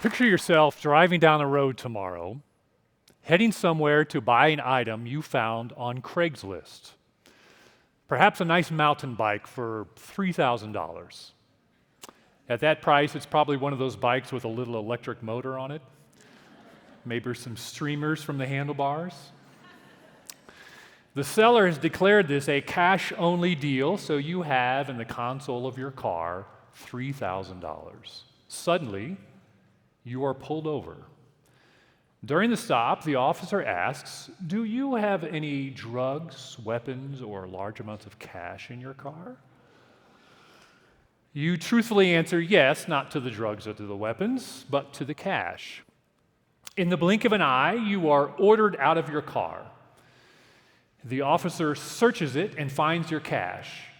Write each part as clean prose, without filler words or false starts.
Picture yourself driving down the road tomorrow, heading somewhere to buy an item you found on Craigslist. Perhaps a nice mountain bike for $3,000. At that price, it's probably one of those bikes with a little electric motor on it, maybe some streamers from the handlebars. The seller has declared this a cash-only deal, so you have in the console of your car $3,000. Suddenly, you are pulled over. During the stop, the officer asks, "Do you have any drugs, weapons, or large amounts of cash in your car?" You truthfully answer yes, not to the drugs or to the weapons, but to the cash. In the blink of an eye, you are ordered out of your car. The officer searches it and finds your cash.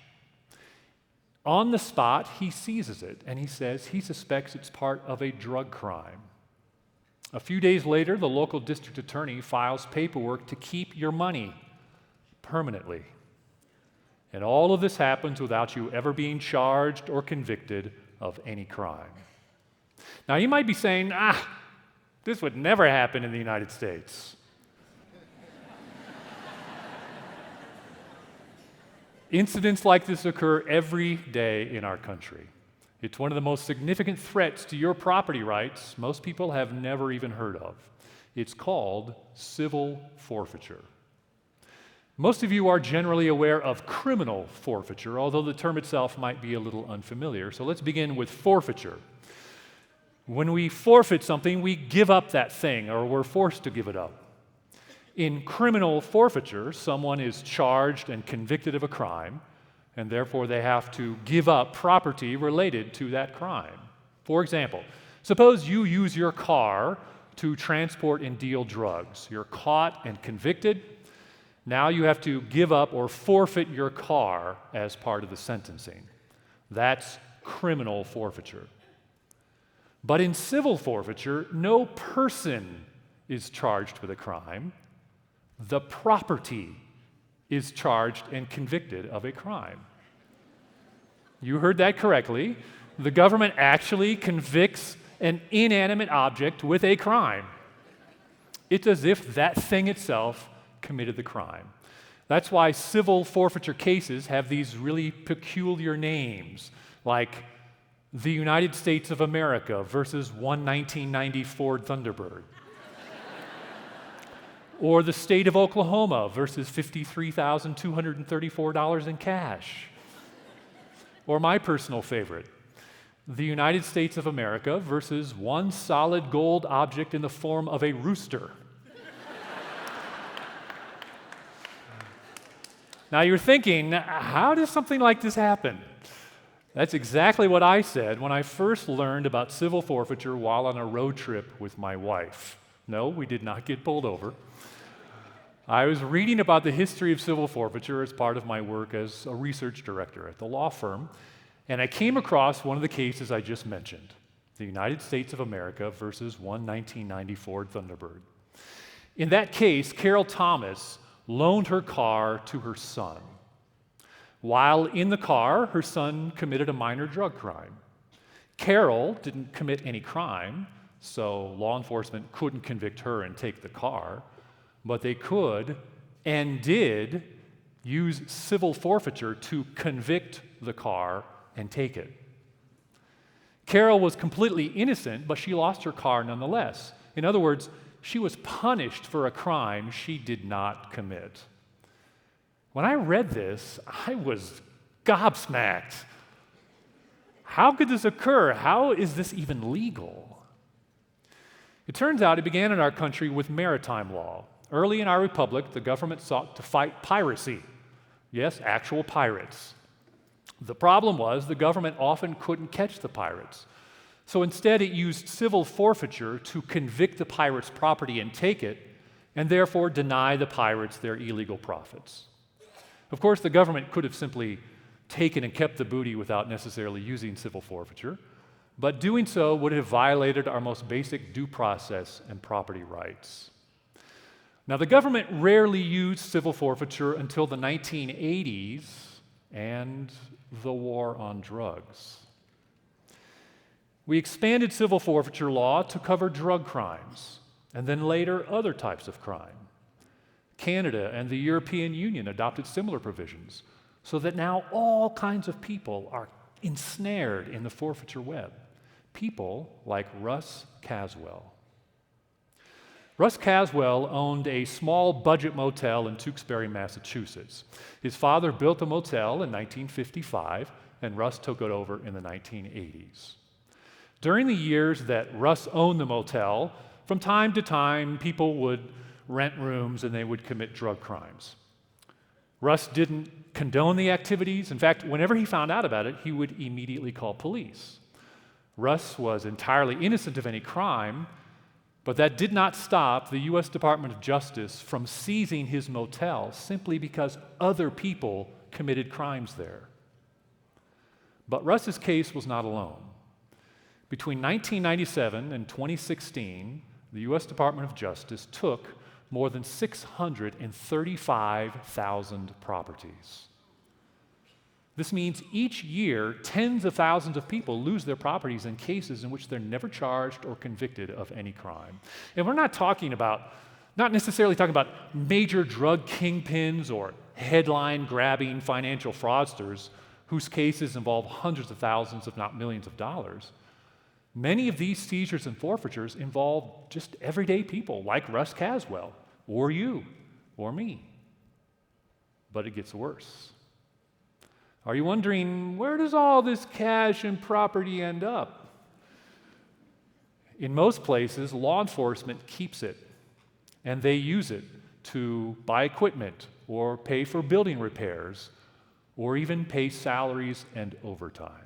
On the spot, he seizes it, and he says he suspects it's part of a drug crime. A few days later, the local district attorney files paperwork to keep your money permanently. And all of this happens without you ever being charged or convicted of any crime. Now, you might be saying, this would never happen in the United States. Incidents like this occur every day in our country. It's one of the most significant threats to your property rights most people have never even heard of. It's called civil forfeiture. Most of you are generally aware of criminal forfeiture, although the term itself might be a little unfamiliar. So let's begin with forfeiture. When we forfeit something, we give up that thing, or we're forced to give it up. In criminal forfeiture, someone is charged and convicted of a crime, and therefore they have to give up property related to that crime. For example, suppose you use your car to transport and deal drugs. You're caught and convicted. Now you have to give up or forfeit your car as part of the sentencing. That's criminal forfeiture. But in civil forfeiture, no person is charged with a crime. The property is charged and convicted of a crime. You heard that correctly. The government actually convicts an inanimate object with a crime. It's as if that thing itself committed the crime. That's why civil forfeiture cases have these really peculiar names, like the United States of America versus one 1990 Ford Thunderbird. Or the state of Oklahoma versus $53,234 in cash. Or my personal favorite, the United States of America versus one solid gold object in the form of a rooster. Now you're thinking, how does something like this happen? That's exactly what I said when I first learned about civil forfeiture while on a road trip with my wife. No, we did not get pulled over. I was reading about the history of civil forfeiture as part of my work as a research director at the law firm, and I came across one of the cases I just mentioned, the United States of America versus one 1990 Ford Thunderbird. In that case, Carol Thomas loaned her car to her son. While in the car, her son committed a minor drug crime. Carol didn't commit any crime, so law enforcement couldn't convict her and take the car. But they could and did use civil forfeiture to convict the car and take it. Carol was completely innocent, but she lost her car nonetheless. In other words, she was punished for a crime she did not commit. When I read this, I was gobsmacked. How could this occur? How is this even legal? It turns out it began in our country with maritime law. Early in our republic, the government sought to fight piracy. Yes, actual pirates. The problem was the government often couldn't catch the pirates. So instead, it used civil forfeiture to convict the pirates' property and take it, and therefore deny the pirates their illegal profits. Of course, the government could have simply taken and kept the booty without necessarily using civil forfeiture, but doing so would have violated our most basic due process and property rights. Now, the government rarely used civil forfeiture until the 1980s and the war on drugs. We expanded civil forfeiture law to cover drug crimes, and then later other types of crime. Canada and the European Union adopted similar provisions, so that now all kinds of people are ensnared in the forfeiture web. People like Russ Caswell. Russ Caswell owned a small budget motel in Tewksbury, Massachusetts. His father built the motel in 1955, and Russ took it over in the 1980s. During the years that Russ owned the motel, from time to time, people would rent rooms and they would commit drug crimes. Russ didn't condone the activities. In fact, whenever he found out about it, he would immediately call police. Russ was entirely innocent of any crime, but that did not stop the U.S. Department of Justice from seizing his motel simply because other people committed crimes there. But Russ's case was not alone. Between 1997 and 2016, the U.S. Department of Justice took more than 635,000 properties. This means each year, tens of thousands of people lose their properties in cases in which they're never charged or convicted of any crime. And we're not necessarily talking about major drug kingpins or headline-grabbing financial fraudsters whose cases involve hundreds of thousands, if not millions of dollars. Many of these seizures and forfeitures involve just everyday people like Russ Caswell, or you, or me. But it gets worse. Are you wondering, where does all this cash and property end up? In most places, law enforcement keeps it, and they use it to buy equipment or pay for building repairs or even pay salaries and overtime.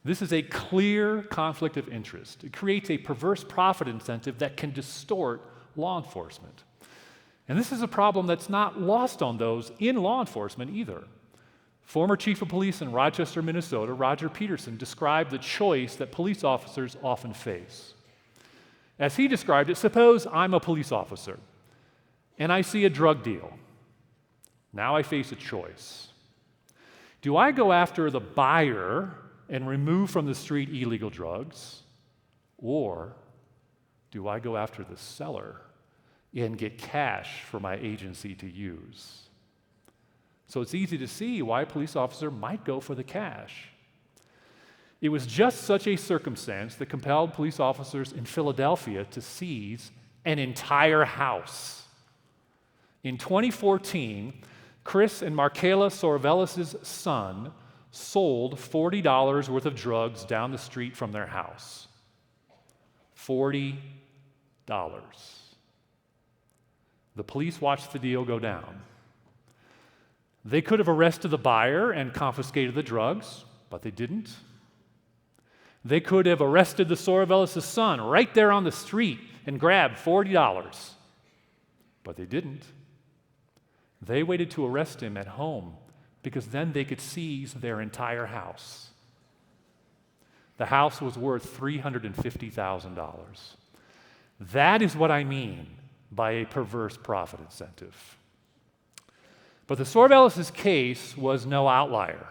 This is a clear conflict of interest. It creates a perverse profit incentive that can distort law enforcement. And this is a problem that's not lost on those in law enforcement either. Former chief of police in Rochester, Minnesota, Roger Peterson, described the choice that police officers often face. As he described it, suppose I'm a police officer and I see a drug deal. Now I face a choice. Do I go after the buyer and remove from the street illegal drugs, or do I go after the seller and get cash for my agency to use? So it's easy to see why a police officer might go for the cash. It was just such a circumstance that compelled police officers in Philadelphia to seize an entire house. In 2014, Chris and Markela Sorvelis' son sold $40 worth of drugs down the street from their house. $40. The police watched the deal go down. They could have arrested the buyer and confiscated the drugs, but they didn't. They could have arrested the Sorvelis' son right there on the street and grabbed $40, but they didn't. They waited to arrest him at home because then they could seize their entire house. The house was worth $350,000. That is what I mean by a perverse profit incentive. But the Sorvelis' case was no outlier.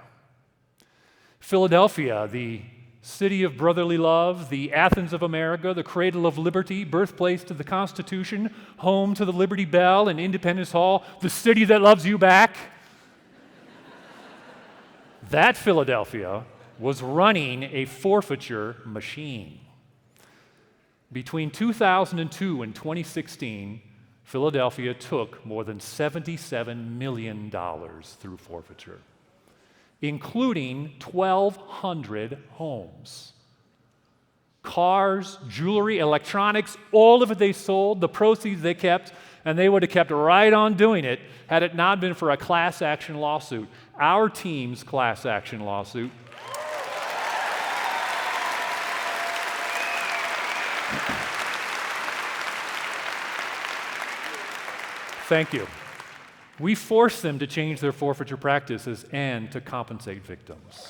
Philadelphia, the city of brotherly love, the Athens of America, the cradle of liberty, birthplace to the Constitution, home to the Liberty Bell and Independence Hall, the city that loves you back. That Philadelphia was running a forfeiture machine. Between 2002 and 2016, Philadelphia took more than $77 million through forfeiture, including 1,200 homes. Cars, jewelry, electronics, all of it they sold, the proceeds they kept, and they would have kept right on doing it had it not been for a class action lawsuit. Our team's class action lawsuit. Thank you. We forced them to change their forfeiture practices and to compensate victims.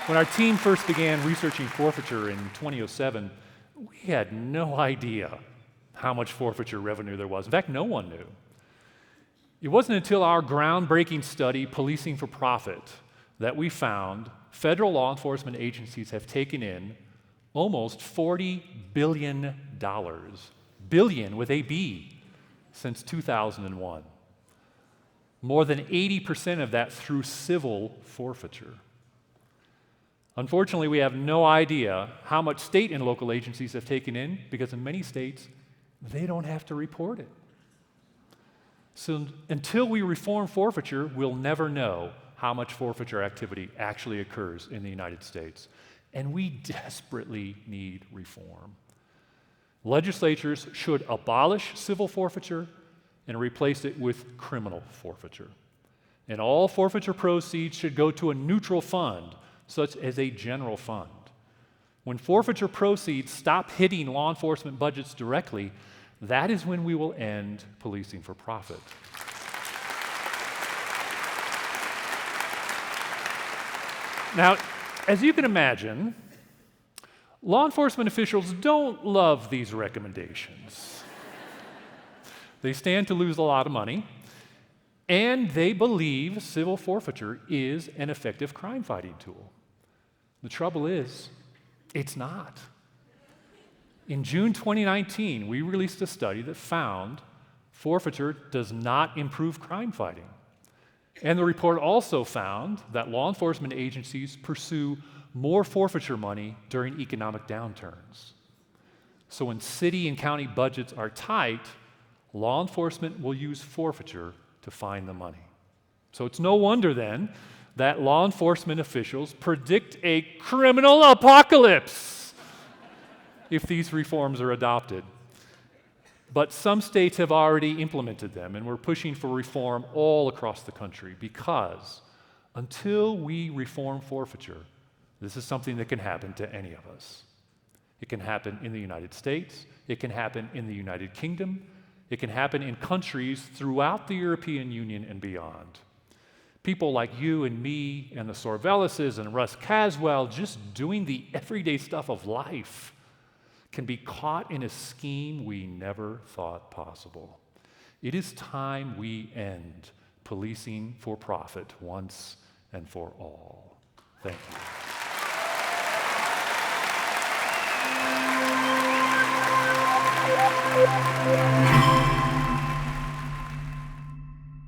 When our team first began researching forfeiture in 2007, we had no idea how much forfeiture revenue there was. In fact, no one knew. It wasn't until our groundbreaking study, Policing for Profit, that we found federal law enforcement agencies have taken in almost $40 billion, billion with a B, since 2001. More than 80% of that through civil forfeiture. Unfortunately, we have no idea how much state and local agencies have taken in because in many states, they don't have to report it. So until we reform forfeiture, we'll never know how much forfeiture activity actually occurs in the United States. And we desperately need reform. Legislatures should abolish civil forfeiture and replace it with criminal forfeiture. And all forfeiture proceeds should go to a neutral fund, such as a general fund. When forfeiture proceeds stop hitting law enforcement budgets directly, that is when we will end policing for profit. Now, as you can imagine, law enforcement officials don't love these recommendations. They stand to lose a lot of money, and they believe civil forfeiture is an effective crime-fighting tool. The trouble is, it's not. In June 2019, we released a study that found forfeiture does not improve crime fighting. And the report also found that law enforcement agencies pursue more forfeiture money during economic downturns. So when city and county budgets are tight, law enforcement will use forfeiture to find the money. So it's no wonder then that law enforcement officials predict a criminal apocalypse if these reforms are adopted. But some states have already implemented them, and we're pushing for reform all across the country because until we reform forfeiture, this is something that can happen to any of us. It can happen in the United States, it can happen in the United Kingdom, it can happen in countries throughout the European Union and beyond. People like you and me and the Sorvellises and Russ Caswell just doing the everyday stuff of life can be caught in a scheme we never thought possible. It is time we end policing for profit once and for all. Thank you.